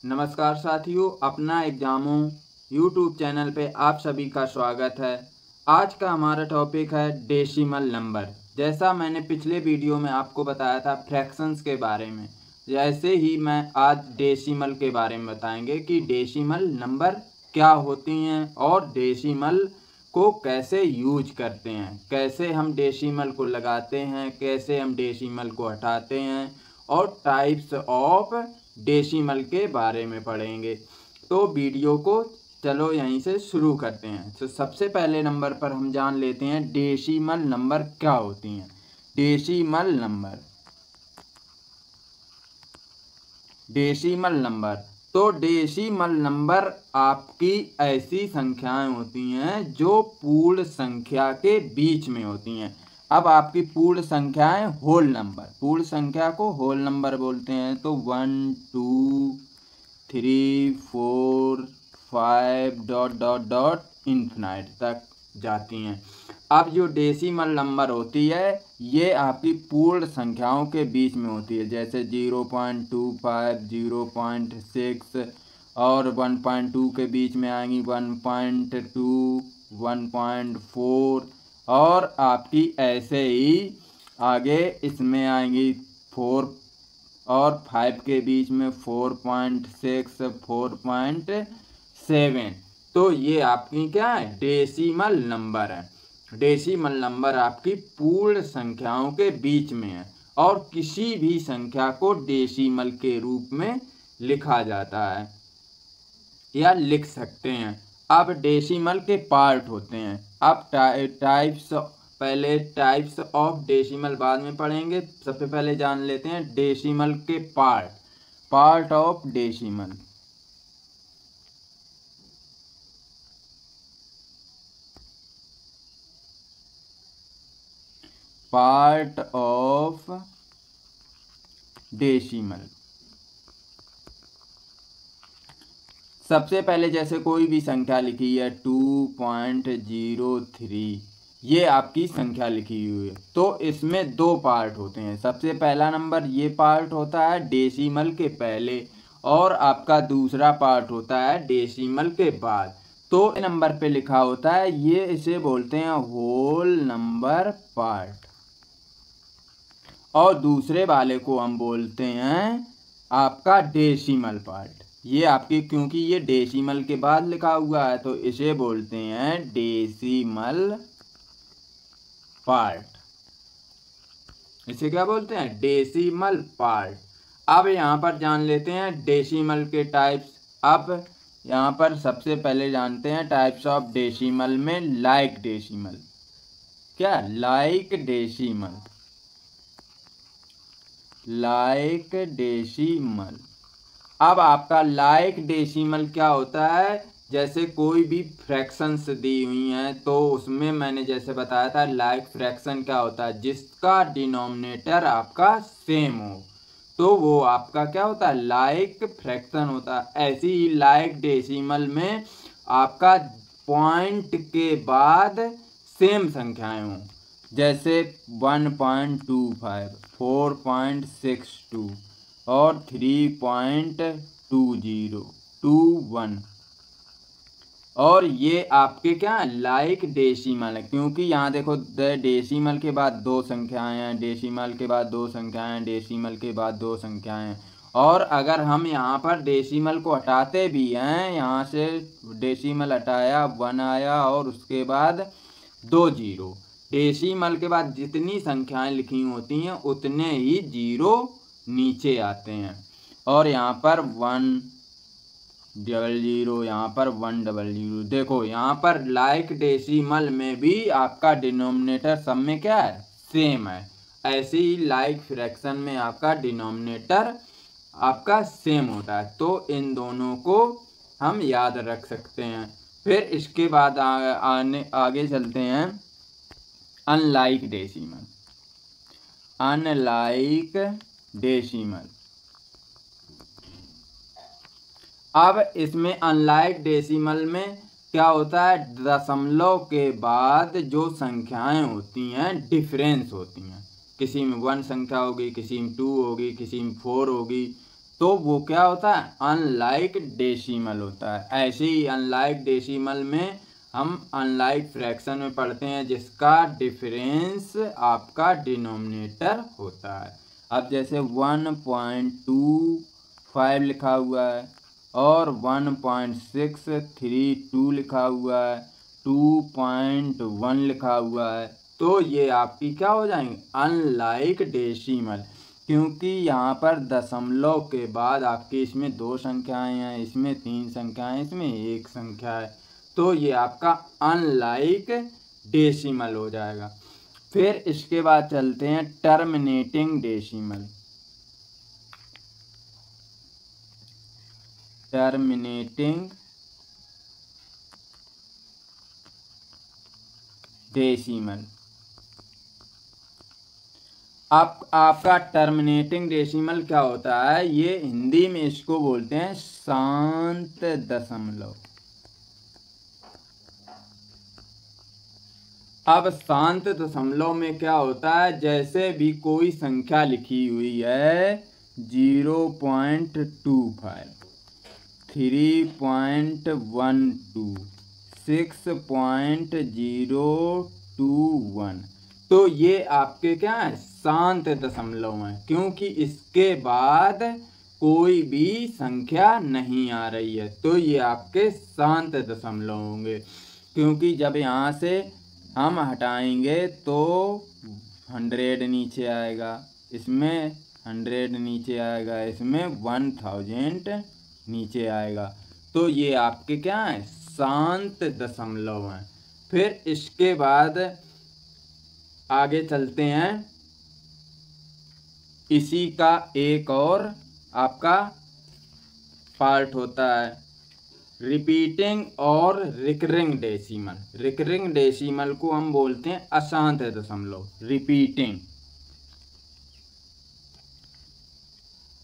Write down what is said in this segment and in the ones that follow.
नमस्कार साथियों, अपना एग्जामों यूट्यूब चैनल पे आप सभी का स्वागत है। आज का हमारा टॉपिक है डेसिमल नंबर। जैसा मैंने पिछले वीडियो में आपको बताया था फ्रैक्शंस के बारे में, जैसे ही मैं आज डेसिमल के बारे में बताएंगे कि डेसिमल नंबर क्या होती हैं और डेसिमल को कैसे यूज करते हैं, कैसे हम डेसिमल को लगाते हैं, कैसे हम डेसिमल को हटाते हैं और टाइप्स ऑफ डेसिमल के बारे में पढ़ेंगे। तो वीडियो को चलो यहीं से शुरू करते हैं। तो सबसे पहले नंबर पर हम जान लेते हैं डेसिमल नंबर क्या होती हैं। डेसिमल नंबर तो डेसिमल नंबर आपकी ऐसी संख्याएं होती हैं जो पूर्ण संख्या के बीच में होती हैं। अब आपकी पूर्ण संख्याएं होल नंबर, पूर्ण संख्या को होल नंबर बोलते हैं। तो 1 2 3 4 5 डॉट डॉट डॉट इन्फिनाइट तक जाती हैं। अब जो डेसिमल नंबर होती है ये आपकी पूर्ण संख्याओं के बीच में होती है, जैसे 0.25 0.6 और 1.2 के बीच में आएंगी 1.2 1.4 और आपकी ऐसे ही आगे इसमें आएंगी 4 और 5 के बीच में 4.6 4.7। तो ये आपकी क्या है, डेसिमल नंबर है। डेसिमल नंबर आपकी पूर्ण संख्याओं के बीच में है और किसी भी संख्या को डेसिमल के रूप में लिखा जाता है या लिख सकते हैं। अब डेसिमल के पार्ट होते हैं। अब पहले टाइप्स ऑफ डेसिमल बाद में पढ़ेंगे। सबसे पहले जान लेते हैं डेसिमल के part of decimal. Part of decimal. सबसे पहले जैसे कोई भी संख्या लिखी है 2.03, ये आपकी संख्या लिखी हुई है। तो इसमें दो पार्ट होते हैं। सबसे पहला नंबर ये पार्ट होता है डेसिमल के पहले और आपका दूसरा पार्ट होता है डेसिमल के बाद। तो नंबर पे लिखा होता है ये, इसे बोलते हैं होल नंबर पार्ट और दूसरे वाले को हम बोलते हैं आपका डेसिमल पार्ट। ये आपके, क्योंकि ये डेसिमल के बाद लिखा हुआ है तो इसे बोलते हैं डेसिमल पार्ट। इसे क्या बोलते हैं, डेसिमल पार्ट। अब यहाँ पर जान लेते हैं डेसिमल के टाइप्स। अब यहाँ पर सबसे पहले जानते हैं टाइप्स ऑफ डेसिमल में लाइक डेसिमल। क्या, लाइक डेसिमल। अब आपका लाइक डेसिमल क्या होता है, जैसे कोई भी फ्रैक्शंस दी हुई हैं तो उसमें मैंने जैसे बताया था लाइक फ्रैक्शन क्या होता है, जिसका डिनोमिनेटर आपका सेम हो तो वो आपका क्या होता है, लाइक फ्रैक्शन होता है। ऐसे ही लाइक डेसिमल में आपका पॉइंट के बाद सेम संख्याएं हों, जैसे 1.25 4.62 और 3.2021 और ये आपके क्या लाइक डेसिमल है। क्योंकि यहाँ देखो डेसिमल के बाद दो संख्याएं हैं, डेसिमल के बाद दो संख्याएं हैं, डेसिमल के बाद दो संख्याएं हैं। और अगर हम यहाँ पर डेसिमल को हटाते भी हैं, यहाँ से डेसिमल हटाया 1 आया और उसके बाद 2 जीरो। डेसिमल के बाद जितनी संख्याएं लिखी होती हैं उतने ही जीरो नीचे आते हैं। और यहाँ पर 100, यहाँ पर 100। देखो यहाँ पर लाइक डेसिमल में भी आपका डिनोमिनेटर सब में क्या है, सेम है। ऐसे ही लाइक फ्रैक्शन में आपका डिनोमिनेटर आपका सेम होता है। तो इन दोनों को हम याद रख सकते हैं। फिर इसके बाद आगे चलते हैं अनलाइक डेसिमल। अब इसमें अनलाइक डेसिमल में क्या होता है, दशमलव के बाद जो संख्याएं होती हैं डिफरेंस होती हैं। किसी में 1 संख्या होगी, किसी में 2 होगी, किसी में 4 होगी। तो वो क्या होता है, अनलाइक डेसिमल होता है। ऐसे ही अनलाइक डेसिमल में हम अनलाइक फ्रैक्शन में पढ़ते हैं जिसका डिफरेंस आपका डिनोमिनेटर होता है। अब जैसे 1.25 लिखा हुआ है और 1.632 लिखा हुआ है, 2.1 लिखा हुआ है, तो ये आपकी क्या हो जाएंगे, अनलाइक डेसिमल। क्योंकि यहाँ पर दशमलव के बाद आपके इसमें 2 संख्याएं हैं, इसमें 3 संख्याएं, इसमें 1 संख्या है, तो ये आपका अनलाइक डेसिमल हो जाएगा। फिर इसके बाद चलते हैं टर्मिनेटिंग डेसिमल। Terminating decimal. आपका टर्मिनेटिंग डेसिमल क्या होता है, ये हिंदी में इसको बोलते हैं शांत दशमलव। अब शांत दशमलव में क्या होता है, जैसे भी कोई संख्या लिखी हुई है 0.25, 3.12, 6.021, तो ये आपके क्या है, शांत दशमलव हैं, क्योंकि इसके बाद कोई भी संख्या नहीं आ रही है, तो ये आपके शांत दशमलव होंगे। क्योंकि जब यहाँ से हम हटाएंगे तो 100 नीचे आएगा, इसमें 100 नीचे आएगा, इसमें 1000 नीचे आएगा, तो ये आपके क्या है, शांत दशमलव हैं। फिर इसके बाद आगे चलते हैं, इसी का एक और आपका पार्ट होता है रिपीटिंग और रिकरिंग डेसिमल। रिकरिंग डेसिमल को हम बोलते हैं अशांत दशमलव।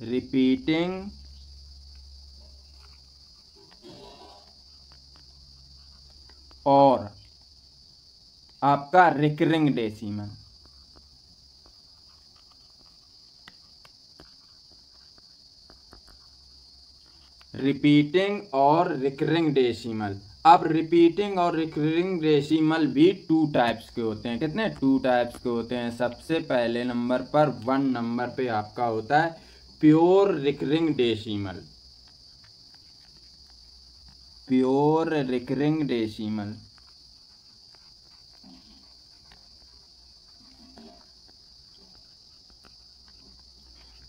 रिपीटिंग और आपका रिकरिंग डेसिमल। रिपीटिंग और रिकरिंग डेसिमल। अब रिपीटिंग और रिकरिंग डेसिमल भी 2 टाइप्स के होते हैं। कितने, 2 टाइप्स के होते हैं। सबसे पहले नंबर पर 1 नंबर पे आपका होता है pure recurring decimal. Pure recurring decimal.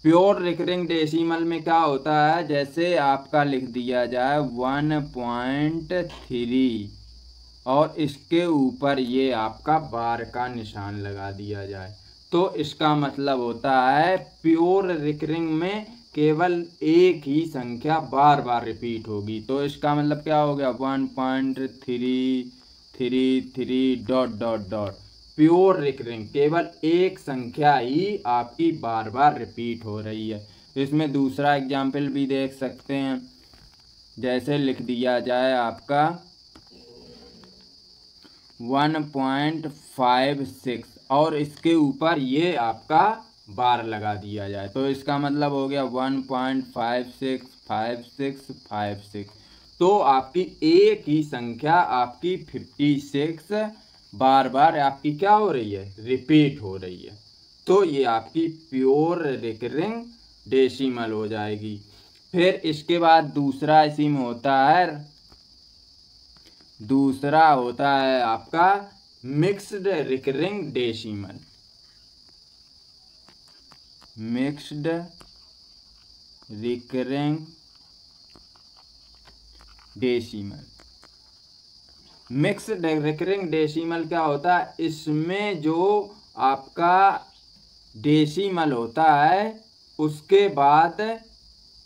Pure recurring decimal में क्या होता है, जैसे आपका लिख दिया जाए 1.3 और इसके ऊपर ये आपका बार का निशान लगा दिया जाए, तो इसका मतलब होता है प्योर रिकरिंग में केवल एक ही संख्या बार बार रिपीट होगी। तो इसका मतलब क्या हो गया, 1.333 dot dot dot. Pure recurring, केवल एक संख्या ही आपकी बार बार रिपीट हो रही है। इसमें दूसरा एग्जाम्पल भी देख सकते हैं, जैसे लिख दिया जाए आपका 1.56 और इसके ऊपर ये आपका बार लगा दिया जाए, तो इसका मतलब हो गया 1.565656। तो आपकी एक ही संख्या आपकी 56 बार बार आपकी क्या हो रही है, रिपीट हो रही है। तो ये आपकी प्योर रिकरिंग डेसिमल हो जाएगी। फिर इसके बाद दूसरा इसी में होता है, दूसरा होता है आपका mixed recurring decimal. Mixed recurring decimal. Mixed recurring decimal क्या होता है, इसमें जो आपका डेसिमल होता है उसके बाद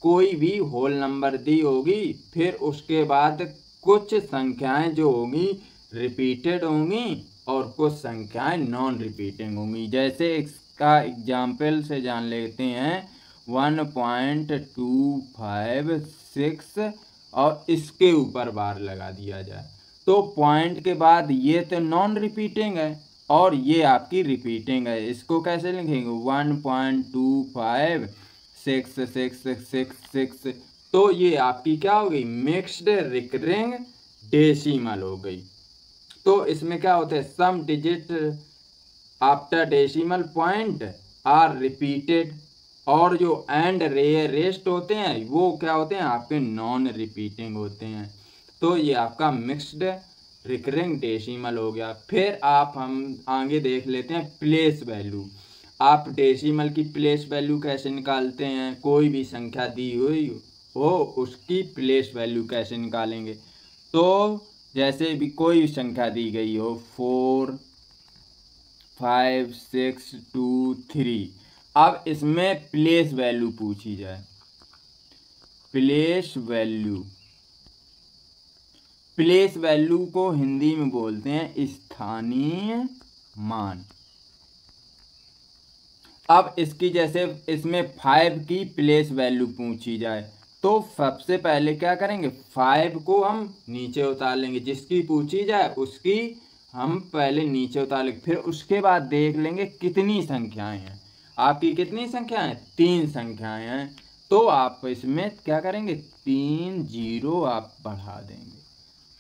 कोई भी होल नंबर दी होगी, फिर उसके बाद कुछ संख्याएं जो होंगी रिपीटेड होंगी और कुछ संख्याएं नॉन रिपीटिंग होंगी। जैसे इसका एग्जाम्पल से जान लेते हैं 1.256 और इसके ऊपर बार लगा दिया जाए, तो पॉइंट के बाद ये तो नॉन रिपीटिंग है और ये आपकी रिपीटिंग है। इसको कैसे लिखेंगे, 1.25 66666। तो ये आपकी क्या हो गई, मिक्स्ड रिकरिंग डेसिमल हो गई। तो इसमें क्या होता है, some digit after decimal point are repeated, और जो एंड रेस्ट होते हैं वो क्या होते हैं आपके नॉन रिपीटिंग होते हैं। तो ये आपका मिक्स्ड रिकरिंग डेसिमल हो गया। फिर हम आगे देख लेते हैं प्लेस वैल्यू। आप डेसिमल की प्लेस वैल्यू कैसे निकालते हैं, कोई भी संख्या दी हुई हो उसकी प्लेस वैल्यू कैसे निकालेंगे। तो जैसे भी कोई भी संख्या दी गई हो 4 5 6 2 3, अब इसमें प्लेस वैल्यू पूछी जाए। प्लेस वैल्यू को हिंदी में बोलते हैं स्थानीय मान। अब इसकी जैसे इसमें 5 की प्लेस वैल्यू पूछी जाए तो सबसे पहले क्या करेंगे, 5 को हम नीचे उतार लेंगे, जिसकी पूछी जाए उसकी हम पहले नीचे उतार लेंगे। फिर उसके बाद देख लेंगे कितनी संख्याएं हैं, आपकी कितनी संख्याएं, 3 संख्याएं हैं। तो आप इसमें क्या करेंगे, 3 जीरो आप बढ़ा देंगे।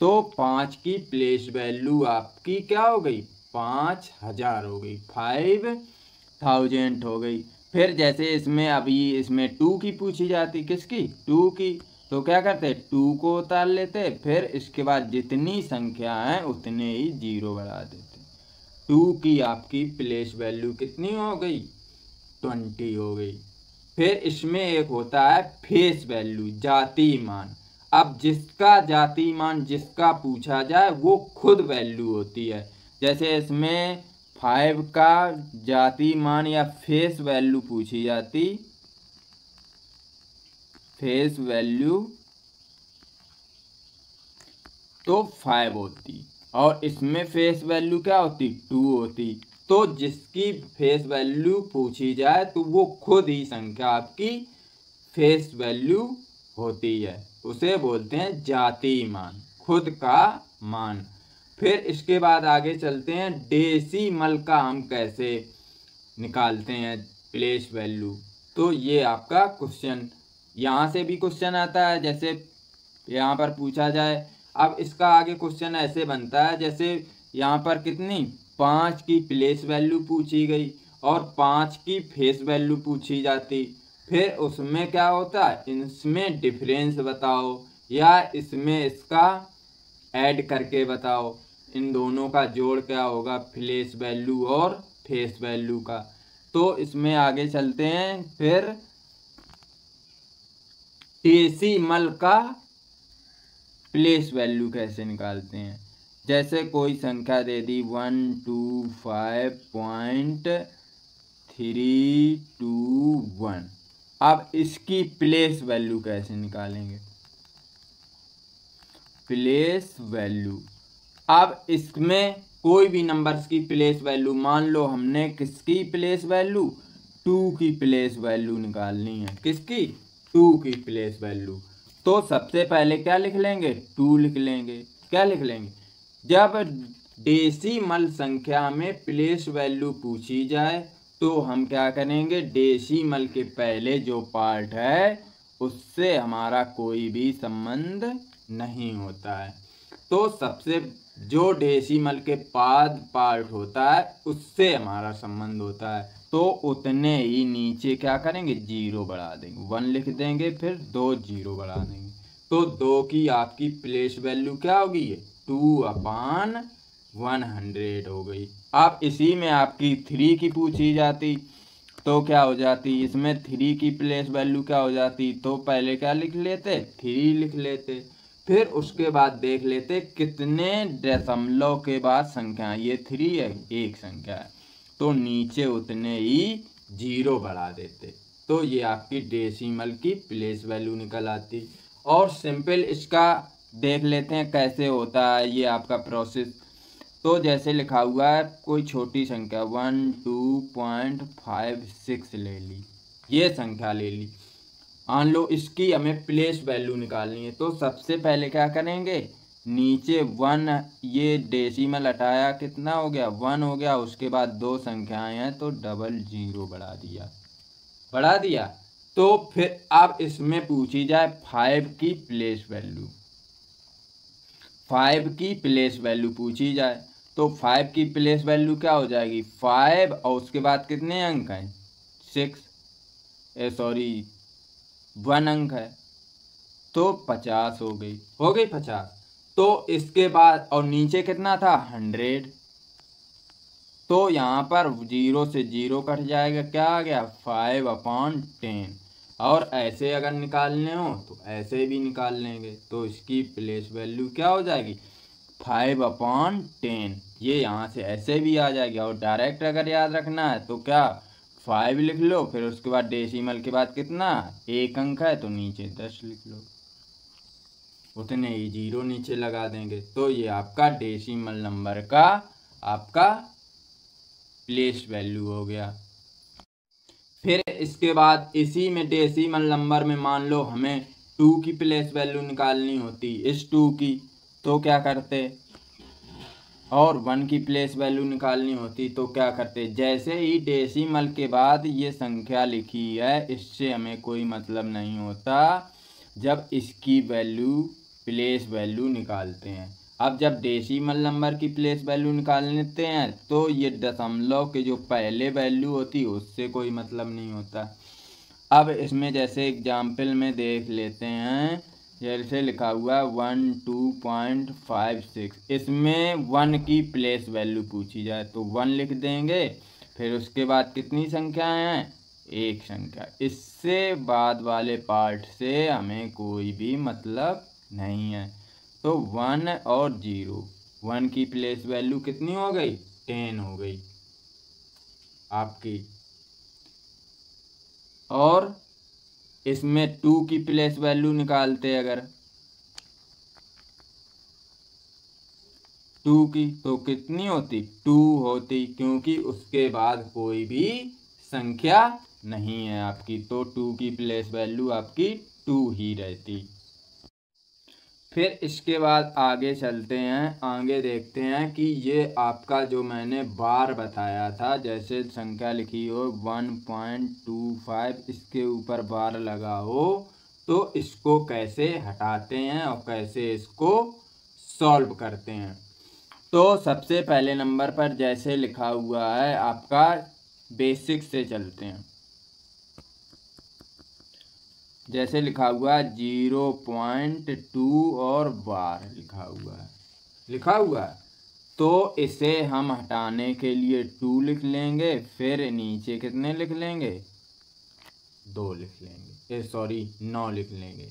तो 5 की प्लेस वैल्यू आपकी क्या हो गई, 5000 हो गई, 5000 हो गई। फिर जैसे इसमें अभी इसमें 2 की पूछी जाती, किसकी, 2 की, तो क्या करते, 2 को उतार लेते, फिर इसके बाद जितनी संख्या है उतने ही जीरो बढ़ा देते। 2 की आपकी प्लेस वैल्यू कितनी हो गई, 20 हो गई। फिर इसमें एक होता है फेस वैल्यू, जाति मान। अब जिसका जाति मान जिसका पूछा जाए वो खुद वैल्यू होती है। जैसे इसमें 5 का जाति मान या फेस वैल्यू पूछी जाती, फेस वैल्यू तो 5 होती, और इसमें फेस वैल्यू क्या होती, 2 होती। तो जिसकी फेस वैल्यू पूछी जाए तो वो खुद ही संख्या आपकी फेस वैल्यू होती है, उसे बोलते हैं जाति मान, खुद का मान। फिर इसके बाद आगे चलते हैं, डेसिमल का हम कैसे निकालते हैं प्लेस वैल्यू। तो ये आपका क्वेश्चन, यहाँ से भी क्वेश्चन आता है, जैसे यहाँ पर पूछा जाए। अब इसका आगे क्वेश्चन ऐसे बनता है, जैसे यहाँ पर कितनी 5 की प्लेस वैल्यू पूछी गई और 5 की फेस वैल्यू पूछी जाती। फिर उसमें क्या होता है, इसमें डिफरेंस बताओ या इसमें इसका ऐड करके बताओ, इन दोनों का जोड़ क्या होगा, प्लेस वैल्यू और फेस वैल्यू का। तो इसमें आगे चलते हैं, फिर डेसिमल का प्लेस वैल्यू कैसे निकालते हैं। जैसे कोई संख्या दे दी 125.321, अब इसकी प्लेस वैल्यू कैसे निकालेंगे, प्लेस वैल्यू। अब इसमें कोई भी नंबर्स की प्लेस वैल्यू, मान लो हमने किसकी प्लेस वैल्यू, 2 की प्लेस वैल्यू निकालनी है, किसकी, 2 की प्लेस वैल्यू। तो सबसे पहले क्या लिख लेंगे, 2 लिख लेंगे। क्या लिख लेंगे, जब डेसिमल संख्या में प्लेस वैल्यू पूछी जाए तो हम क्या करेंगे, डेसिमल के पहले जो पार्ट है उससे हमारा कोई भी संबंध नहीं होता है। तो सबसे जो डेसिमल के बाद पार्ट होता है उससे हमारा संबंध होता है, तो उतने ही नीचे क्या करेंगे, जीरो बढ़ा देंगे, 1 लिख देंगे, फिर 2 जीरो बढ़ा देंगे। तो 2 की आपकी प्लेस वैल्यू क्या होगी, 2/100 हो गई। अब इसी में आपकी 3 की पूछी जाती तो क्या हो जाती, इसमें 3 की प्लेस वैल्यू क्या हो जाती, तो पहले क्या लिख लेते, 3 लिख लेते। फिर उसके बाद देख लेते कितने दशमलव के बाद संख्या, ये 3 है, एक संख्या है, तो नीचे उतने ही जीरो बढ़ा देते। तो ये आपकी डेसिमल की प्लेस वैल्यू निकल आती। और सिंपल इसका देख लेते हैं कैसे होता है ये आपका प्रोसेस। तो जैसे लिखा हुआ है, कोई छोटी संख्या 12.56 ले ली, ये संख्या ले ली, मान लो इसकी हमें प्लेस वैल्यू निकालनी है। तो सबसे पहले क्या करेंगे, नीचे 1, ये डेसिमल हटाया, कितना हो गया, 1 हो गया। उसके बाद 2 संख्याएं हैं तो डबल जीरो बढ़ा दिया, तो फिर अब इसमें पूछी जाए 5 की प्लेस वैल्यू, 5 की प्लेस वैल्यू पूछी जाए तो 5 की प्लेस वैल्यू क्या हो जाएगी, 5 और उसके बाद कितने अंक हैं, 1 अंक है, तो 50 हो गई 50। तो इसके बाद और नीचे कितना था, 100, तो यहाँ पर 0 से 0 कट जाएगा, क्या आ गया, 5/10। और ऐसे अगर निकालने हो तो ऐसे भी निकाल लेंगे, तो इसकी प्लेस वैल्यू क्या हो जाएगी, 5/10। ये यहाँ से ऐसे भी आ जाएगी। और डायरेक्ट अगर याद रखना है तो क्या, 5 लिख लो, फिर उसके बाद डेसिमल के बाद कितना, 1 अंक है तो नीचे 10 लिख लो, उतने ही 0 नीचे लगा देंगे। तो ये आपका डेसिमल नंबर का आपका प्लेस वैल्यू हो गया। फिर इसके बाद इसी में डेसिमल नंबर में मान लो हमें 2 की प्लेस वैल्यू निकालनी होती, इस 2 की, तो क्या करते, और 1 की प्लेस वैल्यू निकालनी होती तो क्या करते, जैसे ही डेसिमल के बाद ये संख्या लिखी है इससे हमें कोई मतलब नहीं होता, जब इसकी वैल्यू प्लेस वैल्यू निकालते हैं। अब जब डेसिमल नंबर की प्लेस वैल्यू निकाल लेते हैं तो ये दशमलव के जो पहले वैल्यू होती है उससे कोई मतलब नहीं होता। अब इसमें जैसे एग्जाम्पल में देख लेते हैं, जैसे लिखा हुआ 12.56, इसमें 1 की प्लेस वैल्यू पूछी जाए तो 1 लिख देंगे, फिर उसके बाद कितनी संख्याएं हैं, एक संख्या। इससे बाद वाले पार्ट से हमें कोई भी मतलब नहीं है। तो 1 और 0, 1 की प्लेस वैल्यू कितनी हो गई, 10 हो गई आपकी। और इसमें 2 की प्लेस वैल्यू निकालते अगर 2 की, तो कितनी होती, 2 होती, क्योंकि उसके बाद कोई भी संख्या नहीं है आपकी, तो 2 की प्लेस वैल्यू आपकी 2 ही रहती। फिर इसके बाद आगे चलते हैं, आगे देखते हैं कि ये आपका जो मैंने बार बताया था, जैसे संख्या लिखी हो 1.25, इसके ऊपर बार लगा हो तो इसको कैसे हटाते हैं और कैसे इसको सॉल्व करते हैं। तो सबसे पहले नंबर पर जैसे लिखा हुआ है आपका, बेसिक से चलते हैं। जैसे लिखा हुआ है 0.2 और बार लिखा हुआ है, तो इसे हम हटाने के लिए 2 लिख लेंगे, फिर नीचे कितने लिख लेंगे, 2 लिख लेंगे, 9 लिख लेंगे,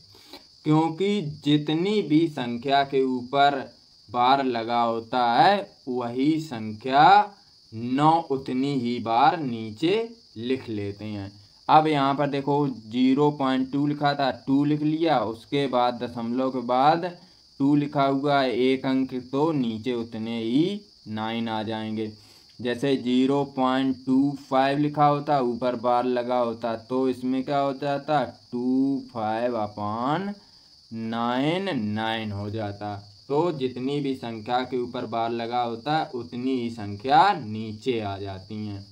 क्योंकि जितनी भी संख्या के ऊपर बार लगा होता है वही संख्या 9 उतनी ही बार नीचे लिख लेते हैं। अब यहाँ पर देखो 0.2 लिखा था, 2 लिख लिया, उसके बाद दशमलव के बाद 2 लिखा हुआ है, एक अंक, तो नीचे उतने ही 9 आ जाएंगे। जैसे 0.25 लिखा होता, ऊपर बार लगा होता, तो इसमें क्या हो जाता, 25/9 हो जाता। तो जितनी भी संख्या के ऊपर बार लगा होता है उतनी ही संख्या नीचे आ जाती हैं।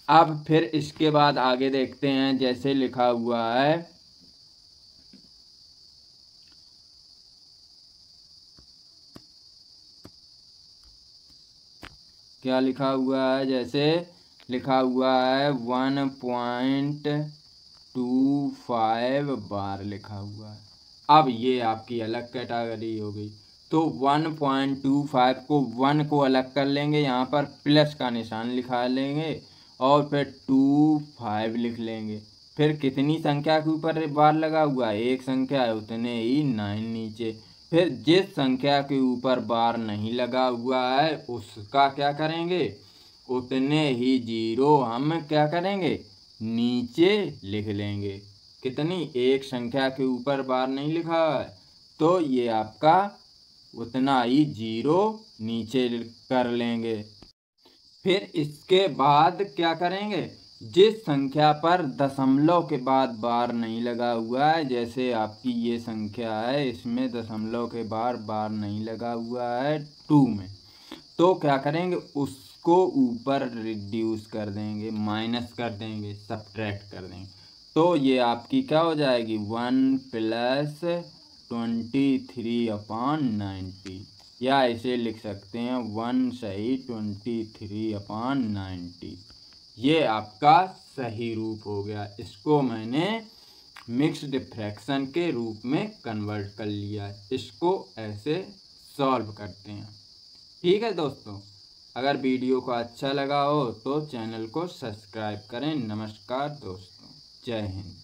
अब फिर इसके बाद आगे देखते हैं, जैसे लिखा हुआ है क्या लिखा हुआ है, जैसे लिखा हुआ है 1.25 बार लिखा हुआ है। अब ये आपकी अलग कैटेगरी हो गई, तो 1.25 को 1 को अलग कर लेंगे, यहाँ पर प्लस का निशान लिखा लेंगे और फिर 25 लिख लेंगे। फिर कितनी संख्या के ऊपर बार लगा हुआ है, एक संख्या है, उतने ही 9 नीचे। फिर जिस संख्या के ऊपर बार नहीं लगा हुआ है उसका क्या करेंगे, उतने ही 0 हम क्या करेंगे, नीचे लिख लेंगे। कितनी, एक संख्या के ऊपर बार नहीं लिखा है तो ये आपका उतना ही 0 नीचे कर लेंगे। फिर इसके बाद क्या करेंगे, जिस संख्या पर दशमलव के बाद बार नहीं लगा हुआ है, जैसे आपकी ये संख्या है इसमें दशमलव के बाद बार नहीं लगा हुआ है 2 में, तो क्या करेंगे, उसको ऊपर रिड्यूस कर देंगे, माइनस कर देंगे, सब्ट्रैक्ट कर देंगे। तो ये आपकी क्या हो जाएगी 1 + 23/90, या इसे लिख सकते हैं 1 सही 23/90। ये आपका सही रूप हो गया। इसको मैंने मिक्स्ड फ्रैक्शन के रूप में कन्वर्ट कर लिया। इसको ऐसे सॉल्व करते हैं। ठीक है दोस्तों, अगर वीडियो को अच्छा लगा हो तो चैनल को सब्सक्राइब करें। नमस्कार दोस्तों, जय हिंद।